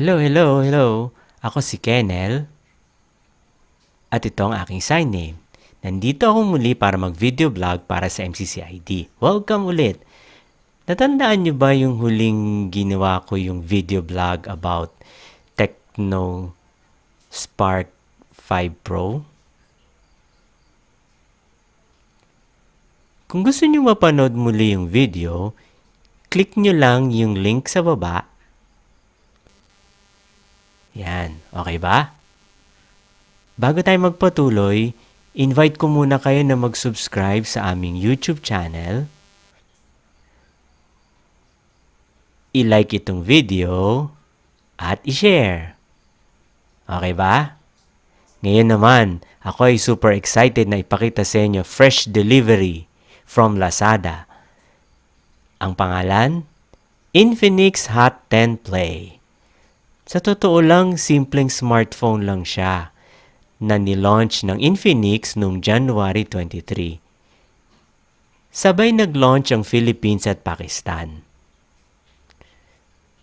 Hello. Ako si Kennel at ito ang aking sign name. Nandito ako muli para mag-video vlog para sa MCCID. Welcome ulit! Natandaan niyo ba yung huling ginawa ko yung video vlog about Tecno Spark 5 Pro? Kung gusto niyo mapanood muli yung video, click niyo lang yung link sa baba. Yan, okay ba? Bago tayo magpatuloy, invite ko muna kayo na mag-subscribe sa aming YouTube channel. I-like itong video at i-share. Okay ba? Ngayon naman, ako ay super excited na ipakita sa inyo fresh delivery from Lazada. Ang pangalan? Infinix Hot 10 Play. Sa totoo lang, simpleng smartphone lang siya na nilaunch ng Infinix noong January 23. Sabay nag-launch ang Philippines at Pakistan.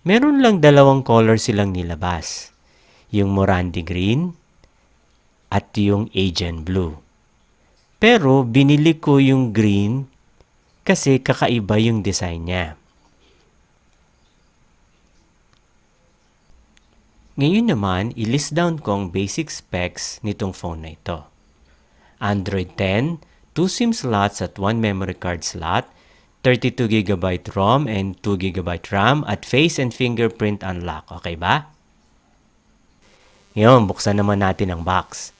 Meron lang dalawang color silang nilabas, yung Morandi Green at yung Asian Blue. Pero binili ko yung green kasi kakaiba yung design niya. Ngayon naman, i-list down ko ang basic specs nitong phone na ito. Android 10, 2 SIM slots at 1 memory card slot, 32GB ROM and 2GB RAM at face and fingerprint unlock. Okay ba? Ngayon, buksan naman natin ang box.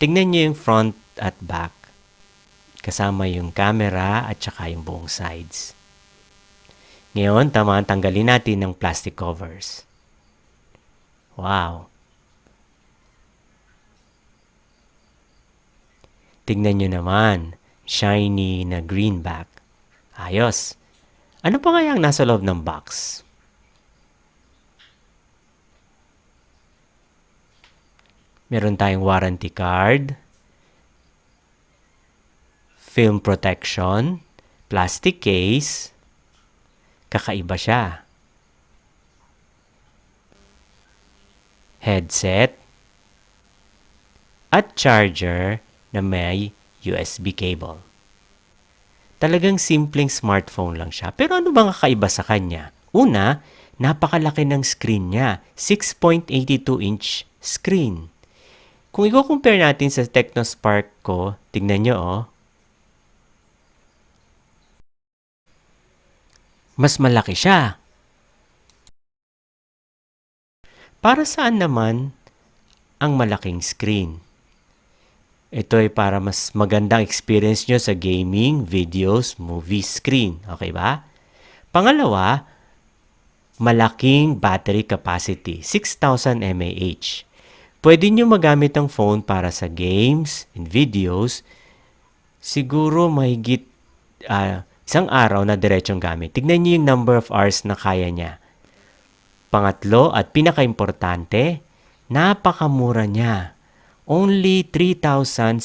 Tingnan niyo yung front at back. Kasama yung camera at saka yung buong sides. Ngayon, tanggalin natin ng plastic covers. Wow! Tingnan nyo naman, shiny na green back. Ayos! Ano pa kaya ang nasa loob ng box? Meron tayong warranty card, film protection, plastic case, kakaiba siya. Headset, at charger na may USB cable. Talagang simpleng smartphone lang siya. Pero ano bang kakaiba sa kanya? Una, napakalaki ng screen niya. 6.82-inch screen. Kung i-compare natin sa Tecno Spark ko, tignan nyo mas malaki siya. Para saan naman ang malaking screen? Ito ay para mas magandang experience nyo sa gaming, videos, movies, screen. Okay ba? Pangalawa, malaking battery capacity, 6,000 mAh. Pwede nyo magamit ang phone para sa games and videos. Siguro mahigit isang araw na diretsong gamit. Tignan nyo yung number of hours na kaya niya. Pangatlo at pinaka-importante, napakamura niya. Only 3,790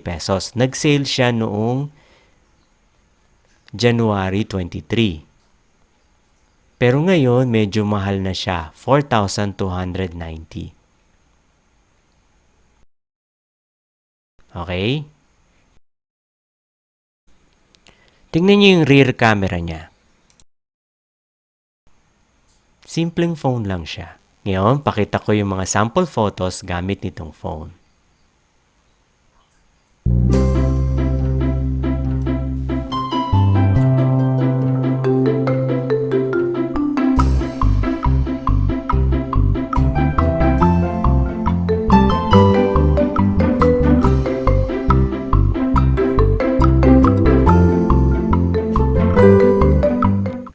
pesos. Nag-sale siya noong January 23. Pero ngayon, medyo mahal na siya. 4,290. Okay? Tingnan niyo yung rear camera niya. Simpleng phone lang siya. Ngayon, pakita ko yung mga sample photos gamit nitong phone.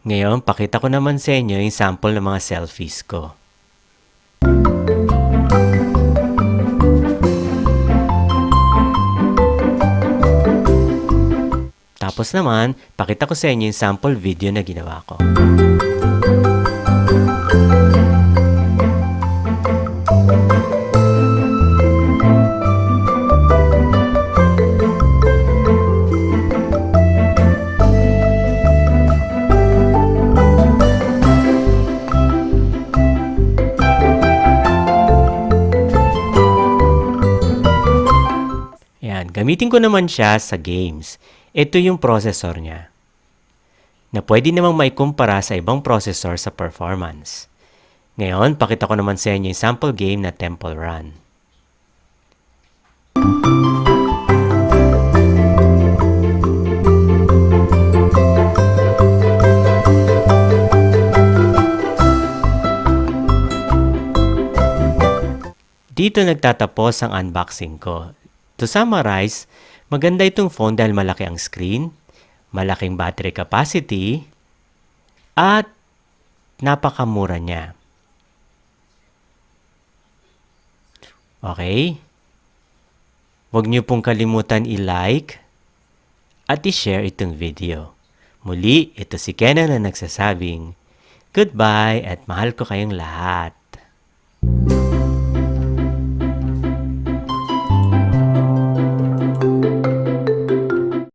Ngayon, pakita ko naman sa inyo yung sample ng mga selfies ko. Tapos naman, pakita ko sa inyo yung sample video na ginawa ko. Ayan, gamitin ko naman siya sa games. Ito yung processor niya, na pwede namang maikumpara sa ibang processor sa performance. Ngayon, pakita ko naman sa inyo yung sample game na Temple Run. Dito nagtatapos ang unboxing ko. To summarize, maganda itong phone dahil malaki ang screen, malaking battery capacity, at napakamura niya. Okay? Huwag niyo pong kalimutan i-like at i-share itong video. Muli, ito si Kennel na nagsasabing, goodbye at mahal ko kayong lahat.